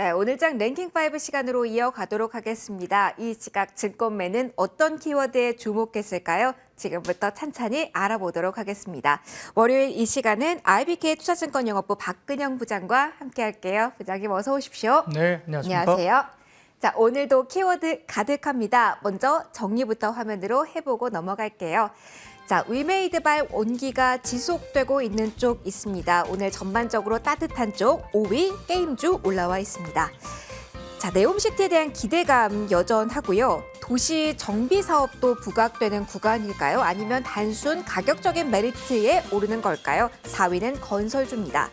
네, 오늘장 랭킹5 시간으로 이어가도록 하겠습니다. 이 시각 증권매는 어떤 키워드에 주목했을까요? 지금부터 찬찬히 알아보도록 하겠습니다. 월요일 이 시간은 IBK 투자증권영업부 박근영 부장과 함께할게요. 부장님 어서 오십시오. 네, 안녕하십니까. 안녕하세요. 자, 오늘도 키워드 가득합니다. 먼저 정리부터 화면으로 해보고 넘어갈게요. 자, 위메이드발 온기가 지속되고 있는 쪽 있습니다. 오늘 전반적으로 따뜻한 쪽 5위 게임주 올라와 있습니다. 자, 네옴시티에 대한 기대감 여전하고요. 도시 정비 사업도 부각되는 구간일까요? 아니면 단순 가격적인 메리트에 오르는 걸까요? 4위는 건설주입니다.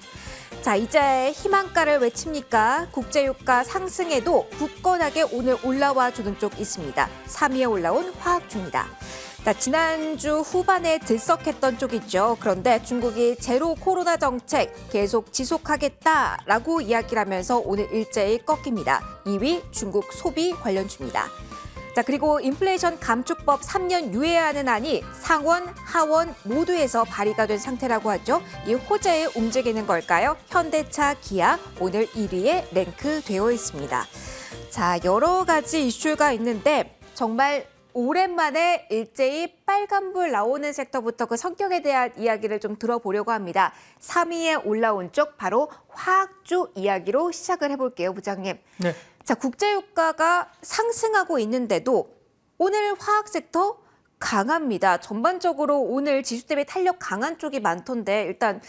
자, 이제 희망가를 외칩니까? 국제유가 상승에도 굳건하게 오늘 올라와 주는 쪽 있습니다. 3위에 올라온 화학주입니다. 자, 지난주 후반에 들썩했던 쪽이죠. 그런데 중국이 제로 코로나 정책 계속 지속하겠다라고 이야기를 하면서 오늘 일제히 꺾입니다. 2위 중국 소비 관련주입니다. 자, 그리고 인플레이션 감축법 3년 유예하는 안이 상원, 하원 모두에서 발의가 된 상태라고 하죠. 이 호재에 움직이는 걸까요? 현대차, 기아 오늘 1위에 랭크되어 있습니다. 자, 여러 가지 이슈가 있는데 정말 오랜만에 일제히 빨간불 나오는 섹터부터 그 성격에 대한 이야기를 좀 들어보려고 합니다. 3위에 올라온 쪽 바로 화학주 이야기로 시작을 해볼게요, 부장님. 네. 자, 국제유가가 상승하고 있는데도 오늘 화학 섹터 강합니다. 전반적으로 오늘 지수 대비 탄력 강한 쪽이 많던데 일단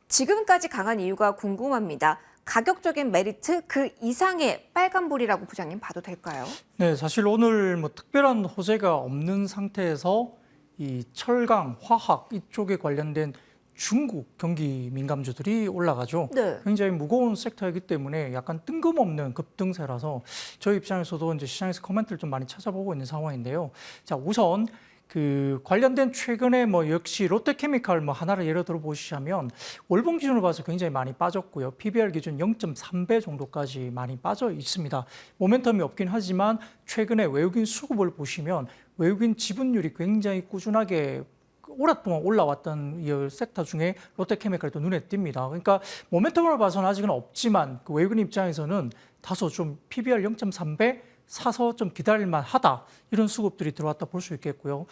지금까지 강한 이유가 궁금합니다. 가격적인 메리트 그 이상의 빨간불이라고 부장님 봐도 될까요? 네, 사실 오늘 뭐 특별한 호재가 없는 상태에서 이 철강, 화학 이쪽에 관련된 중국 경기 민감주들이 올라가죠. 네. 굉장히 무거운 섹터이기 때문에 약간 뜬금없는 급등세라서 저희 입장에서도 이제 시장에서 코멘트를 좀 많이 찾아보고 있는 상황인데요. 자, 우선 그 관련된 최근에 뭐 역시 롯데케미칼 뭐 하나를 예를 들어 보시자면 월봉 기준으로 봐서 굉장히 많이 빠졌고요. PBR 기준 0.3배 정도까지 많이 빠져 있습니다. 모멘텀이 없긴 하지만 최근에 외국인 수급을 보시면 외국인 지분율이 굉장히 꾸준하게 오랫동안 올라왔던 이 섹터 중에 롯데케미칼도 눈에 띕니다. 그러니까 모멘텀을 봐서는 아직은 없지만 그 외국인 입장에서는 다소 좀 PBR 0.3배 사서 좀 기다릴만 하다 이런 수급들이 들어왔다 볼 수 있겠고요.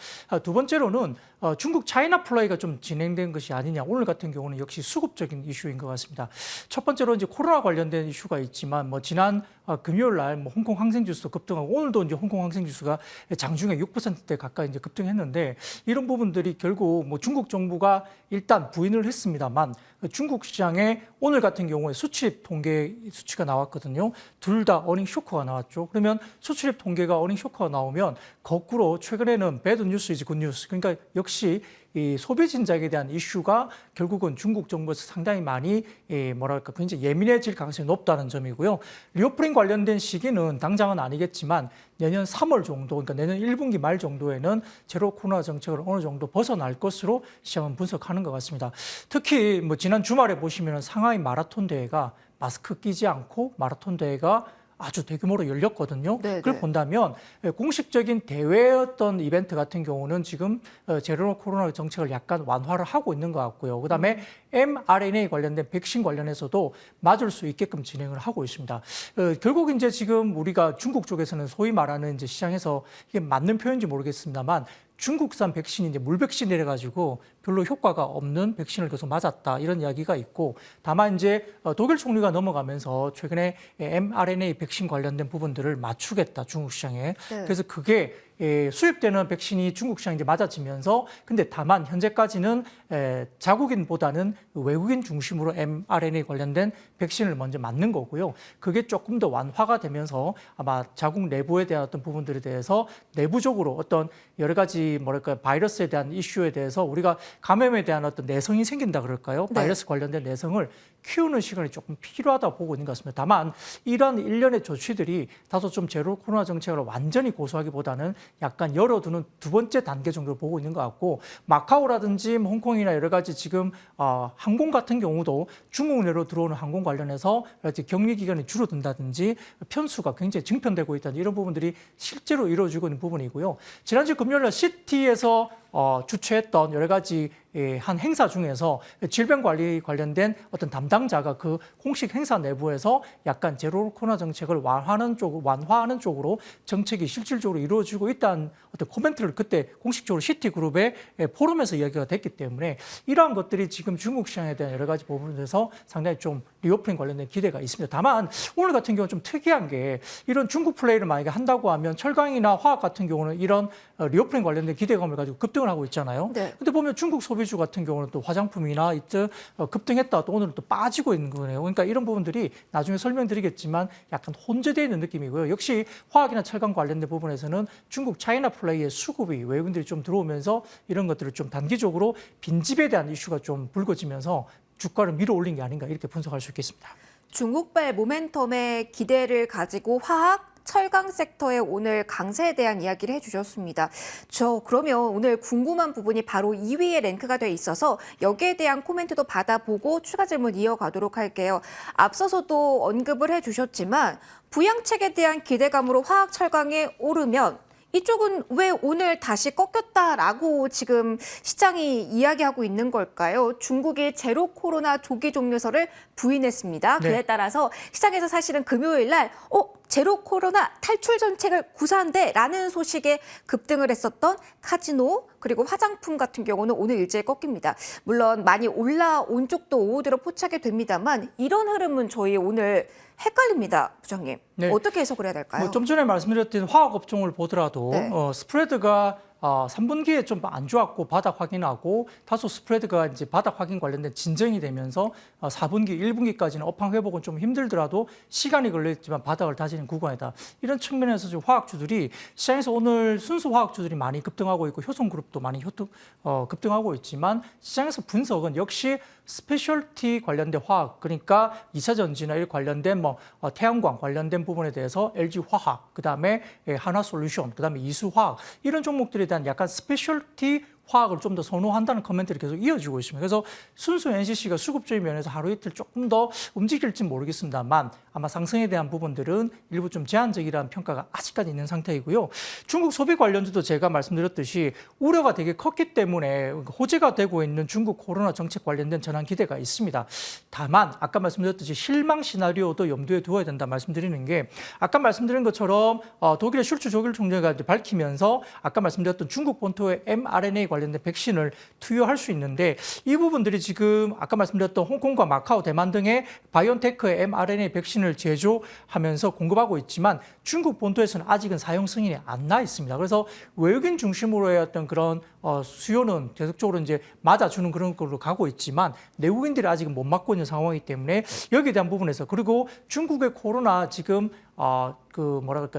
두 번째로는 중국 차이나 플레이가 좀 진행된 것이 아니냐. 오늘 같은 경우는 역시 수급적인 이슈인 것 같습니다. 첫 번째로 이제 코로나 관련된 이슈가 있지만 뭐 지난 금요일 날 뭐 홍콩 항생지수도 급등하고 오늘도 이제 홍콩 항생지수가 장중에 6%대 가까이 이제 급등했는데 이런 부분들이 결국 뭐 중국 정부가 일단 부인을 했습니다만 중국 시장에 오늘 같은 경우에 수출입 통계 수치가 나왔거든요. 둘 다 어닝 쇼크가 나왔죠. 그러면 수출입 통계가 어닝 쇼크가 나오면 거꾸로 최근에는 배드 뉴스 이즈 굿 뉴스. 그러니까 역시 이 소비 진작에 대한 이슈가 결국은 중국 정부에서 상당히 많이 뭐랄까 굉장히 예민해질 가능성이 높다는 점이고요. 리오프닝 관련된 시기는 당장은 아니겠지만 내년 3월 정도, 그러니까 내년 1분기 말 정도에는 제로 코로나 정책을 어느 정도 벗어날 것으로 시장은 분석하는 것 같습니다. 특히 뭐 지난 주말에 보시면 상하이 마라톤 대회가 마스크 끼지 않고 마라톤 대회가 아주 대규모로 열렸거든요. 네네. 그걸 본다면 공식적인 대회였던 이벤트 같은 경우는 지금 제로 코로나 정책을 약간 완화를 하고 있는 것 같고요. 그다음에 mRNA 관련된 백신 관련해서도 맞을 수 있게끔 진행을 하고 있습니다. 결국 이제 지금 우리가 중국 쪽에서는 소위 말하는 이제 시장에서 이게 맞는 표현인지 모르겠습니다만 중국산 백신이 이제 물백신이라 가지고 별로 효과가 없는 백신을 계속 맞았다 이런 이야기가 있고 다만 이제 독일 총리가 넘어가면서 최근에 mRNA 백신 관련된 부분들을 맞추겠다 중국 시장에. 네. 그래서 그게 수입되는 백신이 중국 시장에 이제 맞아지면서 근데 다만 현재까지는 자국인보다는 외국인 중심으로 mRNA 관련된 백신을 먼저 맞는 거고요. 그게 조금 더 완화가 되면서 아마 자국 내부에 대한 어떤 부분들에 대해서 내부적으로 어떤 여러 가지 뭐랄까 바이러스에 대한 이슈에 대해서 우리가 감염에 대한 어떤 내성이 생긴다 그럴까요? 네. 바이러스 관련된 내성을 키우는 시간이 조금 필요하다 보고 있는 것 같습니다. 다만 이러한 일련의 조치들이 다소 좀 제로 코로나 정책을 완전히 고수하기보다는 약간 열어두는 두 번째 단계 정도를 보고 있는 것 같고 마카오라든지 홍콩이나 여러 가지 지금 항공 같은 경우도 중국 내로 들어오는 항공 관련해서 격리 기간이 줄어든다든지 편수가 굉장히 증편되고 있다는 이런 부분들이 실제로 이루어지고 있는 부분이고요. 지난주 금요일 날 시티에서 주최했던 여러 가지 한 행사 중에서 질병관리 관련된 어떤 담당자가 그 공식 행사 내부에서 약간 제로 코로나 정책을 완화하는 쪽으로 정책이 실질적으로 이루어지고 있다는 어떤 코멘트를 그때 공식적으로 시티그룹의 포럼에서 이야기가 됐기 때문에 이러한 것들이 지금 중국 시장에 대한 여러 가지 부분에서 상당히 좀 리오프닝 관련된 기대가 있습니다. 다만 오늘 같은 경우는 좀 특이한 게 이런 중국 플레이를 만약에 한다고 하면 철강이나 화학 같은 경우는 이런 리오프닝 관련된 기대감을 가지고 급등을 하고 있잖아요. 네. 근데 보면 중국 소비주 같은 경우는 또 화장품이나 이때 급등했다 또 오늘은 또 빠지고 있는 거네요. 그러니까 이런 부분들이 나중에 설명드리겠지만 약간 혼재되어 있는 느낌이고요. 역시 화학이나 철강 관련된 부분에서는 중국 차이나 플레이의 수급이 외국인들이 좀 들어오면서 이런 것들을 좀 단기적으로 빈집에 대한 이슈가 좀 불거지면서 주가를 밀어 올린 게 아닌가 이렇게 분석할 수 있겠습니다. 중국발 모멘텀에 기대를 가지고 화학, 철강 섹터의 오늘 강세에 대한 이야기를 해주셨습니다. 그러면 오늘 궁금한 부분이 바로 2위에 랭크가 돼 있어서 여기에 대한 코멘트도 받아보고 추가 질문 이어가도록 할게요. 앞서서도 언급을 해주셨지만 부양책에 대한 기대감으로 화학, 철강이 오르면 이쪽은 왜 오늘 다시 꺾였다라고 지금 시장이 이야기하고 있는 걸까요? 중국이 제로 코로나 조기 종료설을 부인했습니다. 네. 그에 따라서 시장에서 사실은 금요일 날 제로 코로나 탈출 정책을 구사한대라는 소식에 급등을 했었던 카지노 그리고 화장품 같은 경우는 오늘 일제히 꺾입니다. 물론 많이 올라온 쪽도 오후대로 포착이 됩니다만 이런 흐름은 저희 오늘 헷갈립니다, 부장님. 네. 어떻게 해석을 해야 될까요? 좀 전에 말씀드렸던 화학 업종을 보더라도 네. 스프레드가 3분기에 좀 안 좋았고 바닥 확인하고 다소 스프레드가 이제 바닥 확인 관련된 진정이 되면서 4분기, 1분기까지는 업황 회복은 좀 힘들더라도 시간이 걸렸지만 바닥을 다지는 구간이다. 이런 측면에서 지금 화학주들이 시장에서 오늘 순수 화학주들이 많이 급등하고 있고 효성그룹도 많이 급등하고 있지만 시장에서 분석은 역시 스페셜티 관련된 화학 그러니까 2차 전지나 이 관련된 태양광 관련된 부분에 대해서 LG화학 그다음에 한화솔루션 그다음에 이수화학 이런 종목들에 대한 약간 스페셜티 화학을 좀 더 선호한다는 코멘트를 계속 이어지고 있습니다. 그래서 순수 NCC가 수급적인 면에서 하루 이틀 조금 더 움직일지 모르겠습니다만 아마 상승에 대한 부분들은 일부 좀 제한적이라는 평가가 아직까지 있는 상태이고요. 중국 소비 관련주도 제가 말씀드렸듯이 우려가 되게 컸기 때문에 호재가 되고 있는 중국 코로나 정책 관련된 전환 기대가 있습니다. 다만 아까 말씀드렸듯이 실망 시나리오도 염두에 두어야 된다 말씀드리는 게 아까 말씀드린 것처럼 독일의 슐츠 독일 총리가 밝히면서 아까 말씀드렸던 중국 본토의 mRNA 관련된 백신을 투여할 수 있는데 이 부분들이 지금 아까 말씀드렸던 홍콩과 마카오, 대만 등의 바이온테크의 mRNA 백신을 제조하면서 공급하고 있지만 중국 본토에서는 아직은 사용 승인이 안 나 있습니다. 그래서 외국인 중심으로의 어떤 그런 수요는 계속적으로 이제 맞아주는 그런 걸로 가고 있지만 내국인들이 아직은 못 맞고 있는 상황이기 때문에 여기에 대한 부분에서 그리고 중국의 코로나 지금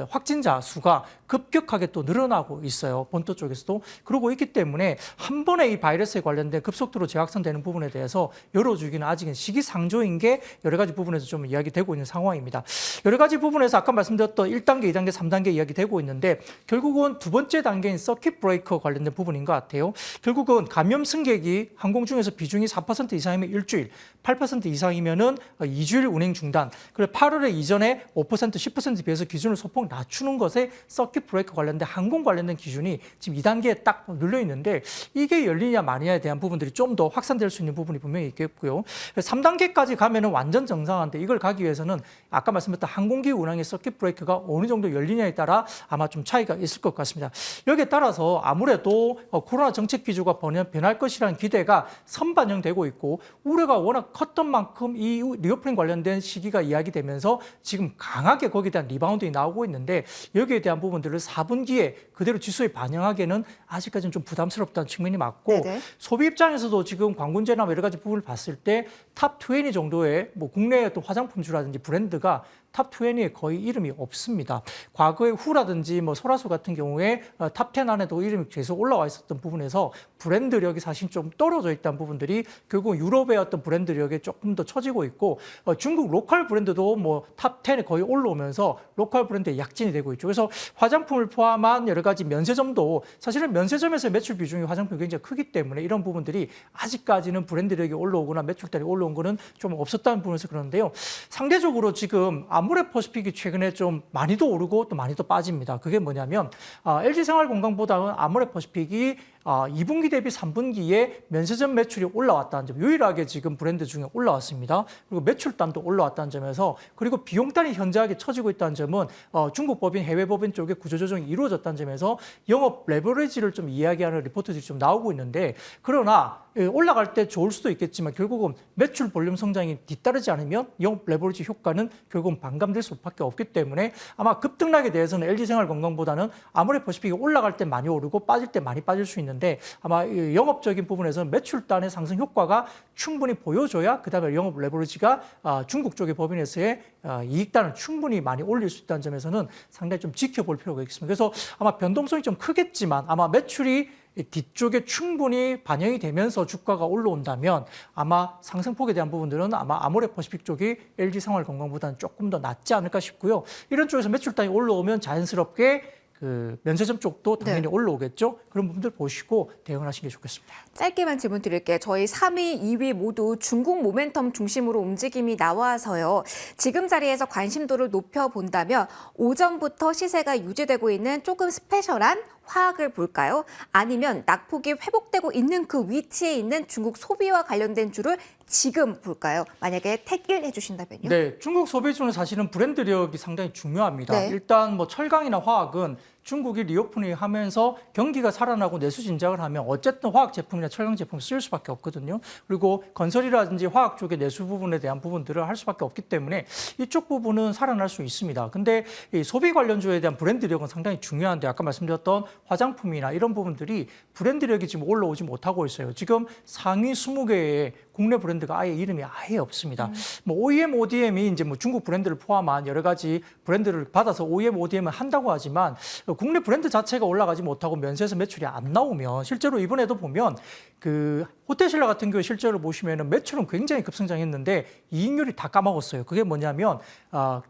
확진자 수가 급격하게 또 늘어나고 있어요. 본토 쪽에서도. 그러고 있기 때문에 한 번에 이 바이러스에 관련된 급속도로 재확산되는 부분에 대해서 열어주기는 아직은 시기상조인 게 여러 가지 부분에서 좀 이야기되고 있는 상황입니다. 여러 가지 부분에서 아까 말씀드렸던 1단계, 2단계, 3단계 이야기되고 있는데 결국은 두 번째 단계인 서킷 브레이커 관련된 부분인 것 같아요. 결국은 감염 승객이 항공 중에서 비중이 4% 이상이면 일주일, 8% 이상이면은 2주일 운행 중단. 그리고 8월에 이전에 5%, 10% 비해서 기준을 소폭 낮추는 것에 서킷 브레이커 관련된 항공 관련된 기준이 지금 2단계에 딱 눌려 있는데 이게 열리냐 마냐에 대한 부분들이 좀 더 확산될 수 있는 부분이 분명히 있겠고요. 3단계까지 가면은 완전 정상화인데 이걸 가기 위해서는 아까 말씀드렸던 항공기 운항의 서킷 브레이커가 어느 정도 열리냐에 따라 아마 좀 차이가 있을 것 같습니다. 여기에 따라서 아무래도 코로나 정책 기조가 변할 것이라는 기대가 선반영되고 있고 우려가 워낙 컸던 만큼 이 리오프닝 관련된 시기가 이야기되면서 지금 강하게 거기에 대한 리바운드가 나오고 있는데 여기에 대한 부분들을 4분기에 그대로 지수에 반영하기에는 아직까지는 좀 부담스럽다는 측면이 맞고 네네. 소비 입장에서도 지금 광군제나 여러 가지 부분을 봤을 때 탑 20 정도의 국내의 어떤 화장품주라든지 브랜드가 탑 20에 거의 이름이 없습니다. 과거에 후라든지 소라수 같은 경우에 탑 10 안에도 이름이 계속 올라와 있었던 부분에서 브랜드력이 사실 좀 떨어져 있다는 부분들이 결국 유럽의 어떤 브랜드력에 조금 더 처지고 있고 중국 로컬 브랜드도 탑 10에 거의 올라오면서 로컬 브랜드의 약진이 되고 있죠. 그래서 화장품을 포함한 여러 가지 면세점도 사실은 면세점에서 매출 비중이 화장품이 굉장히 크기 때문에 이런 부분들이 아직까지는 브랜드력이 올라오거나 매출달이 올라온 거는 좀 없었다는 부분에서 그런데요. 상대적으로 지금 아모레퍼시픽이 최근에 좀 많이도 오르고 또 많이도 빠집니다. 그게 뭐냐면 LG생활건강보다는 아모레퍼시픽이 2분기 대비 3분기에 면세점 매출이 올라왔다는 점, 유일하게 지금 브랜드 중에 올라왔습니다. 그리고 매출단도 올라왔다는 점에서, 그리고 비용단이 현저하게 처지고 있다는 점은 중국 법인, 해외 법인 쪽에 구조조정이 이루어졌다는 점에서 영업 레버리지를 좀 이야기하는 리포트들이 좀 나오고 있는데, 그러나 올라갈 때 좋을 수도 있겠지만 결국은 매출 볼륨 성장이 뒤따르지 않으면 영업 레버리지 효과는 결국은 반감될 수밖에 없기 때문에 아마 급등락에 대해서는 LG생활건강보다는 아모레퍼시픽이 올라갈 때 많이 오르고 빠질 때 많이 빠질 수 있는데, 아마 영업적인 부분에서는 매출단의 상승 효과가 충분히 보여줘야 그다음에 영업 레버리지가 중국 쪽의 법인에서의 이익단을 충분히 많이 올릴 수 있다는 점에서는 상당히 좀 지켜볼 필요가 있습니다. 그래서 아마 변동성이 좀 크겠지만 아마 매출이 뒤쪽에 충분히 반영이 되면서 주가가 올라온다면 아마 상승폭에 대한 부분들은 아마 아모레퍼시픽 쪽이 LG생활건강보다는 조금 더 낫지 않을까 싶고요. 이런 쪽에서 매출단이 올라오면 자연스럽게 그 면세점 쪽도 당연히 올라오겠죠. 그런 부분들 보시고 대응을 하시는 게 좋겠습니다. 짧게만 질문 드릴게요. 저희 3위, 2위 모두 중국 모멘텀 중심으로 움직임이 나와서요. 지금 자리에서 관심도를 높여본다면 오전부터 시세가 유지되고 있는 조금 스페셜한 화학을 볼까요? 아니면 낙폭이 회복되고 있는 그 위치에 있는 중국 소비와 관련된 주를 지금 볼까요? 만약에 택1 해주신다면요. 네, 중국 소비주는 사실은 브랜드력이 상당히 중요합니다. 네. 일단 뭐 철강이나 화학은 중국이 리오프닝 하면서 경기가 살아나고 내수 진작을 하면 어쨌든 화학 제품이나 철강 제품을 쓸 수밖에 없거든요. 그리고 건설이라든지 화학 쪽의 내수 부분에 대한 부분들을 할 수밖에 없기 때문에 이쪽 부분은 살아날 수 있습니다. 근데 이 소비 관련주에 대한 브랜드력은 상당히 중요한데, 아까 말씀드렸던 화장품이나 이런 부분들이 브랜드력이 지금 올라오지 못하고 있어요. 지금 상위 20개의 국내 브랜드가 아예 이름이 아예 없습니다. 뭐 OEM, ODM이 이제 뭐 중국 브랜드를 포함한 여러 가지 브랜드를 받아서 OEM, ODM을 한다고 하지만 국내 브랜드 자체가 올라가지 못하고 면세에서 매출이 안 나오면, 실제로 이번에도 보면 그 호텔신라 같은 경우에 실제로 보시면은 매출은 굉장히 급성장했는데 이익률이 다 까먹었어요. 그게 뭐냐면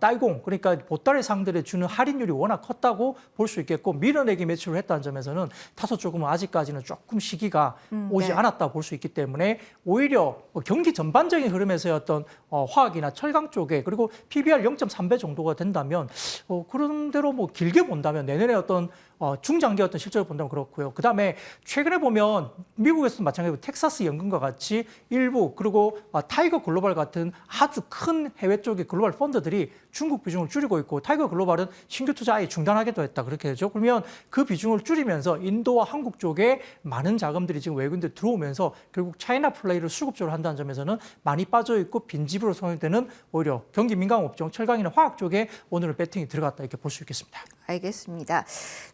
딸공, 그러니까 보따리 상들에 주는 할인율이 워낙 컸다고 볼 수 있겠고, 밀어내기 매출을 했다는 점에서는 다소 조금 아직까지는 조금 시기가 오지 네. 않았다 볼 수 있기 때문에 오히려 경기 전반적인 흐름에서의 어떤 화학이나 철강 쪽에, 그리고 PBR 0.3배 정도가 된다면 그런 대로 뭐 길게 본다면 내년에 어떤 중장기 어떤 실적을 본다면 그렇고요. 그다음에 최근에 보면 미국에서도 마찬가지로 텍사스 연금과 같이 일부, 그리고 타이거 글로벌 같은 아주 큰 해외 쪽의 글로벌 펀드들이 중국 비중을 줄이고 있고, 타이거 글로벌은 신규 투자 아예 중단하기도 했다, 그렇게 되죠. 그러면 그 비중을 줄이면서 인도와 한국 쪽에 많은 자금들이 지금 외국인들 들어오면서 결국 차이나 플레이를 수급적으로 한다는 점에서는 많이 빠져 있고 빈집으로 성행되는 오히려 경기 민감 업종, 철강이나 화학 쪽에 오늘은 배팅이 들어갔다, 이렇게 볼 수 있겠습니다. 알겠습니다.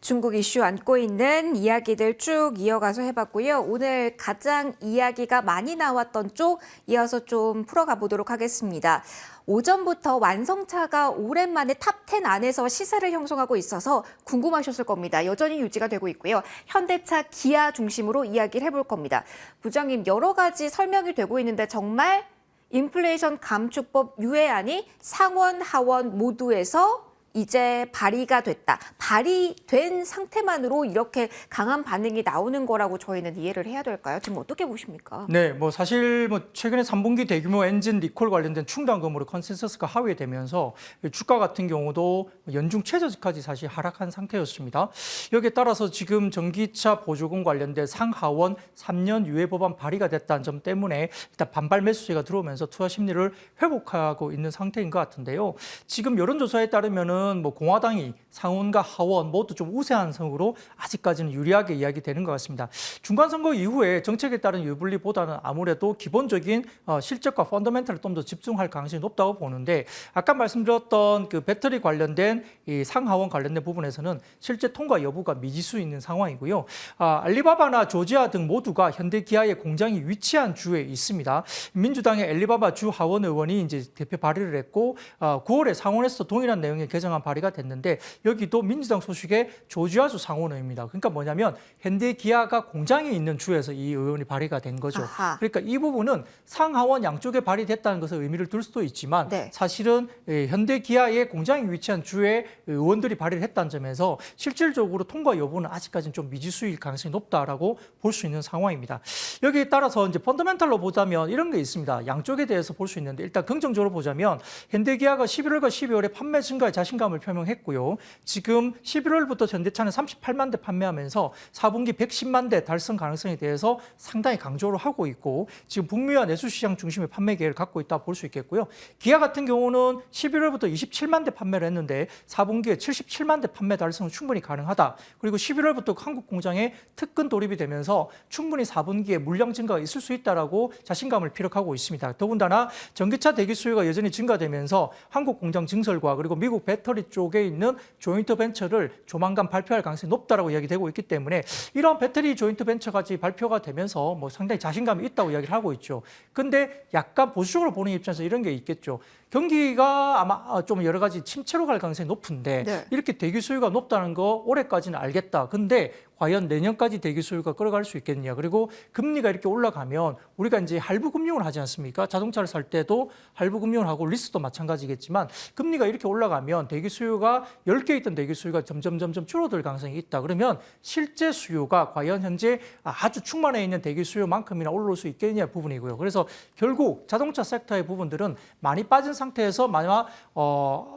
중국 이슈 안고 있는 이야기들 쭉 이어가서 해봤고요. 오늘 가장 이야기가 많이 나왔던 쪽 이어서 좀 풀어가 보도록 하겠습니다. 오전부터 완성차가 오랜만에 탑10 안에서 시세를 형성하고 있어서 궁금하셨을 겁니다. 여전히 유지가 되고 있고요. 현대차, 기아 중심으로 이야기를 해볼 겁니다. 부장님, 여러 가지 설명이 되고 있는데 정말 인플레이션 감축법 유예안이 상원, 하원 모두에서 이제 발의가 됐다. 발의된 상태만으로 이렇게 강한 반응이 나오는 거라고 저희는 이해를 해야 될까요? 지금 어떻게 보십니까? 네, 뭐 사실 뭐 최근에 3분기 대규모 엔진 리콜 관련된 충당금으로 컨센서스가 하회되면서 주가 같은 경우도 연중 최저치까지 사실 하락한 상태였습니다. 여기에 따라서 지금 전기차 보조금 관련된 상하원 3년 유예 법안 발의가 됐다는 점 때문에 일단 반발 매수세가 들어오면서 투자 심리를 회복하고 있는 상태인 것 같은데요. 지금 여론조사에 따르면은 뭐 공화당이 상원과 하원 모두 좀 우세한 성으로 아직까지는 유리하게 이야기되는 것 같습니다. 중간선거 이후에 정책에 따른 유불리보다는 아무래도 기본적인 실적과 펀더멘털을 좀 더 집중할 가능성이 높다고 보는데, 아까 말씀드렸던 그 배터리 관련된 이 상하원 관련된 부분에서는 실제 통과 여부가 미지수 있는 상황이고요. 알리바바나 조지아 등 모두가 현대 기아의 공장이 위치한 주에 있습니다. 민주당의 알리바바 주 하원 의원이 이제 대표 발의를 했고 9월에 상원에서 동일한 내용의 개정 개정안 발의가 됐는데 여기도 민주당 소식의 조지아주 상원의입니다. 그러니까 뭐냐면 현대 기아가 공장이 있는 주에서 이 의원이 발의가 된 거죠. 아하. 그러니까 이 부분은 상하원 양쪽에 발의됐다는 것을 의미를 둘 수도 있지만 네. 사실은 현대 기아의 공장이 위치한 주에 의원들이 발의를 했다는 점에서 실질적으로 통과 여부는 아직까지는 좀 미지수일 가능성이 높다라고 볼 수 있는 상황입니다. 여기에 따라서 이제 펀더멘탈로 보자면 이런 게 있습니다. 양쪽에 대해서 볼 수 있는데 일단 긍정적으로 보자면 현대기아가 11월과 12월에 판매 증가에 자신감을 표명했고요. 지금 11월부터 현대차는 38만 대 판매하면서 4분기 110만 대 달성 가능성에 대해서 상당히 강조를 하고 있고 지금 북미와 내수 시장 중심의 판매 계획을 갖고 있다 볼 수 있겠고요. 기아 같은 경우는 11월부터 27만 대 판매를 했는데 4분기에 77만 대 판매 달성은 충분히 가능하다. 그리고 11월부터 한국 공장에 특근 돌입이 되면서 충분히 4분기에 물량 증가가 있을 수 있다라고 자신감을 피력하고 있습니다. 더군다나 전기차 대기 수요가 여전히 증가되면서 한국 공장 증설과 그리고 미국 배터리 쪽에 있는 조인트 벤처를 조만간 발표할 가능성이 높다라고 이야기되고 있기 때문에 이런 배터리 조인트 벤처까지 발표가 되면서 뭐 상당히 자신감이 있다고 이야기를 하고 있죠. 근데 약간 보수적으로 보는 입장에서 이런 게 있겠죠. 경기가 아마 좀 여러 가지 침체로 갈 가능성이 높은데 네. 이렇게 대기 수요가 높다는 거 올해까지는 알겠다. 근데 과연 내년까지 대기 수요가 끌어갈 수 있겠느냐. 그리고 금리가 이렇게 올라가면 우리가 이제 할부 금융을 하지 않습니까? 자동차를 살 때도 할부 금융을 하고 리스도 마찬가지겠지만 금리가 이렇게 올라가면 대기 수요가 10개 있던 대기 수요가 점점 줄어들 가능성이 있다. 그러면 실제 수요가 과연 현재 아주 충만해 있는 대기 수요만큼이나 올라올 수 있겠느냐 부분이고요. 그래서 결국 자동차 섹터의 부분들은 많이 빠진 상태에서 만약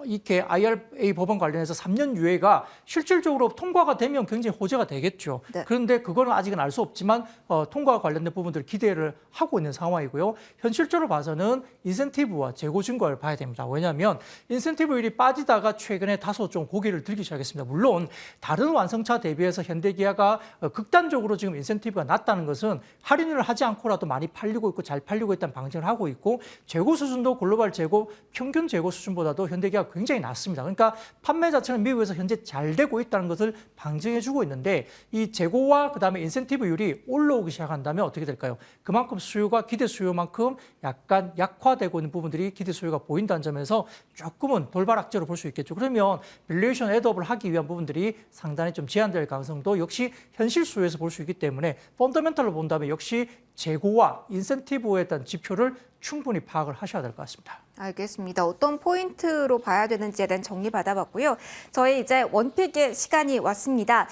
이렇게 IRA 법안 관련해서 3년 유예가 실질적으로 통과가 되면 굉장히 호재가 되겠죠. 네. 그런데 그거는 아직은 알 수 없지만 통과와 관련된 부분들을 기대를 하고 있는 상황이고요. 현실적으로 봐서는 인센티브와 재고 증가를 봐야 됩니다. 왜냐하면 인센티브율이 빠지다가 최근에 다소 좀 고개를 들기 시작했습니다. 물론 다른 완성차 대비해서 현대기아가 극단적으로 지금 인센티브가 낮다는 것은 할인을 하지 않고라도 많이 팔리고 있고 잘 팔리고 있다는 방증을 하고 있고 재고 수준도 글로벌 재고 평균 재고 수준보다도 현대기아가 굉장히 낮습니다. 그러니까 판매 자체는 미국에서 현재 잘 되고 있다는 것을 방증해주고 있는데 이 재고와 그다음에 인센티브율이 올라오기 시작한다면 어떻게 될까요? 그만큼 수요가 기대 수요만큼 약간 약화되고 있는 부분들이 기대 수요가 보인다는 점에서 조금은 돌발 악재로 볼 수 있겠죠. 그러면 밸류에이션 애드업을 하기 위한 부분들이 상당히 좀 제한될 가능성도 역시 현실 수요에서 볼 수 있기 때문에 펀더멘탈로 본다면 역시 재고와 인센티브에 대한 지표를 충분히 파악을 하셔야 될 것 같습니다. 알겠습니다. 어떤 포인트로 봐야 되는지에 대한 정리 받아봤고요. 저희 이제 원픽의 시간이 왔습니다.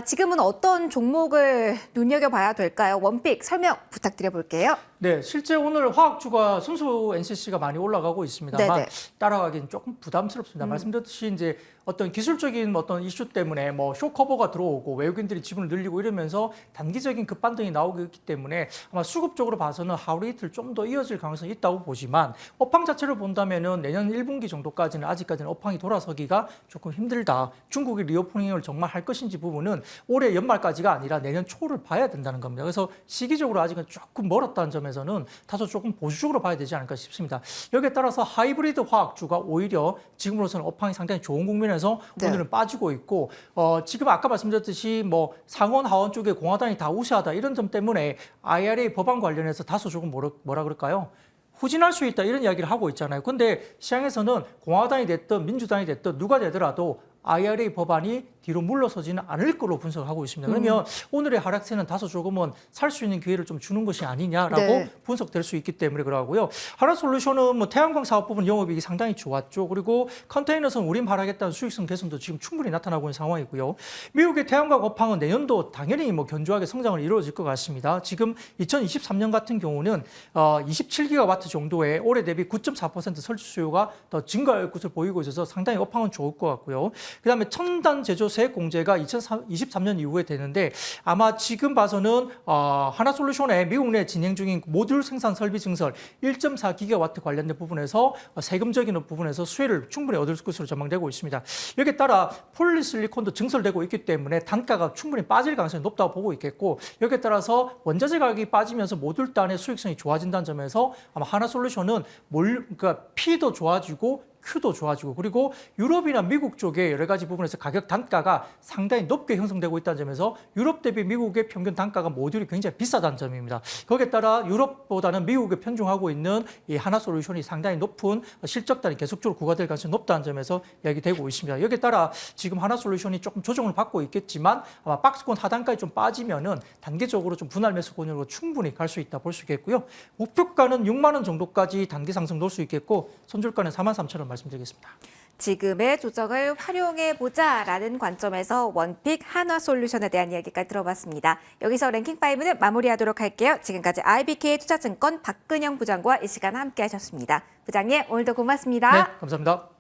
지금은 어떤 종목을 눈여겨봐야 될까요? 원픽 설명 부탁드려볼게요. 네, 실제 오늘 화학주가 순수 NCC가 많이 올라가고 있습니다만 네네. 따라가기는 조금 부담스럽습니다. 말씀드렸듯이 이제 어떤 기술적인 어떤 이슈 때문에 뭐 쇼커버가 들어오고 외국인들이 지분을 늘리고 이러면서 단기적인 급반등이 나오고 있기 때문에 아마 수급적으로 봐서는 하루 이틀 좀 더 이어질 가능성이 있다고 보지만 업황 자체를 본다면은 내년 1분기 정도까지는 아직까지는 업황이 돌아서기가 조금 힘들다. 중국이 리오프닝을 정말 할 것인지 부분은 올해 연말까지가 아니라 내년 초를 봐야 된다는 겁니다. 그래서 시기적으로 아직은 조금 멀었다는 점에서는 다소 조금 보수적으로 봐야 되지 않을까 싶습니다. 여기에 따라서 하이브리드 화학주가 오히려 지금으로서는 업황이 상당히 좋은 국면에서 네. 오늘은 빠지고 있고 지금 아까 말씀드렸듯이 뭐 상원 하원 쪽에 공화당이 다 우세하다 이런 점 때문에 IRA 법안 관련해서 다소 조금 뭐라 그럴까요? 후진할 수 있다 이런 이야기를 하고 있잖아요. 근데 시장에서는 공화당이 됐든 민주당이 됐든 누가 되더라도 IRA 법안이 뒤로 물러서지는 않을 거로 분석을 하고 있습니다. 그러면 오늘의 하락세는 다소 조금은 살 수 있는 기회를 좀 주는 것이 아니냐라고 네. 분석될 수 있기 때문에 그러고요. 하나솔루션은 뭐 태양광 사업 부분 영업이익이 상당히 좋았죠. 그리고 컨테이너선 우림 하락했다는 수익성 개선도 지금 충분히 나타나고 있는 상황이고요. 미국의 태양광 업황은 내년도 당연히 뭐 견조하게 성장을 이루어질 것 같습니다. 지금 2023년 같은 경우는 27기가와트 정도의 올해 대비 9.4% 설치 수요가 더 증가할 것을 보이고 있어서 상당히 업황은 좋을 것 같고요. 그다음에 첨단 제조 세액 공제가 2023년 이후에 되는데 아마 지금 봐서는 하나솔루션의 미국 내 진행 중인 모듈 생산 설비 증설 1.4기가와트 관련된 부분에서 세금적인 부분에서 수혜를 충분히 얻을 것으로 전망되고 있습니다. 여기에 따라 폴리실리콘도 증설되고 있기 때문에 단가가 충분히 빠질 가능성이 높다고 보고 있겠고 여기에 따라서 원자재 가격이 빠지면서 모듈 단의 수익성이 좋아진다는 점에서 아마 하나솔루션은 그러니까 P도 좋아지고 큐도 좋아지고 그리고 유럽이나 미국 쪽에 여러 가지 부분에서 가격 단가가 상당히 높게 형성되고 있다는 점에서 유럽 대비 미국의 평균 단가가 모듈이 굉장히 비싸다는 점입니다. 거기에 따라 유럽보다는 미국에 편중하고 있는 이 하나솔루션이 상당히 높은 실적단이 계속적으로 구가될 가능성이 높다는 점에서 이야기되고 있습니다. 여기에 따라 지금 하나솔루션이 조금 조정을 받고 있겠지만 아마 박스권 하단까지 좀 빠지면은 단계적으로 좀 분할 매수권으로 충분히 갈 수 있다 볼 수 있겠고요. 목표가는 6만 원 정도까지 단기 상승 놓을 수 있겠고 손절가는 43,000원 말씀드리겠습니다. 지금의 조정을 활용해 보자라는 관점에서 원픽 한화솔루션에 대한 이야기까지 들어봤습니다. 여기서 랭킹5는 마무리하도록 할게요. 지금까지 IBK 투자증권 박근영 부장과 이 시간 함께하셨습니다. 부장님 오늘도 고맙습니다. 네, 감사합니다.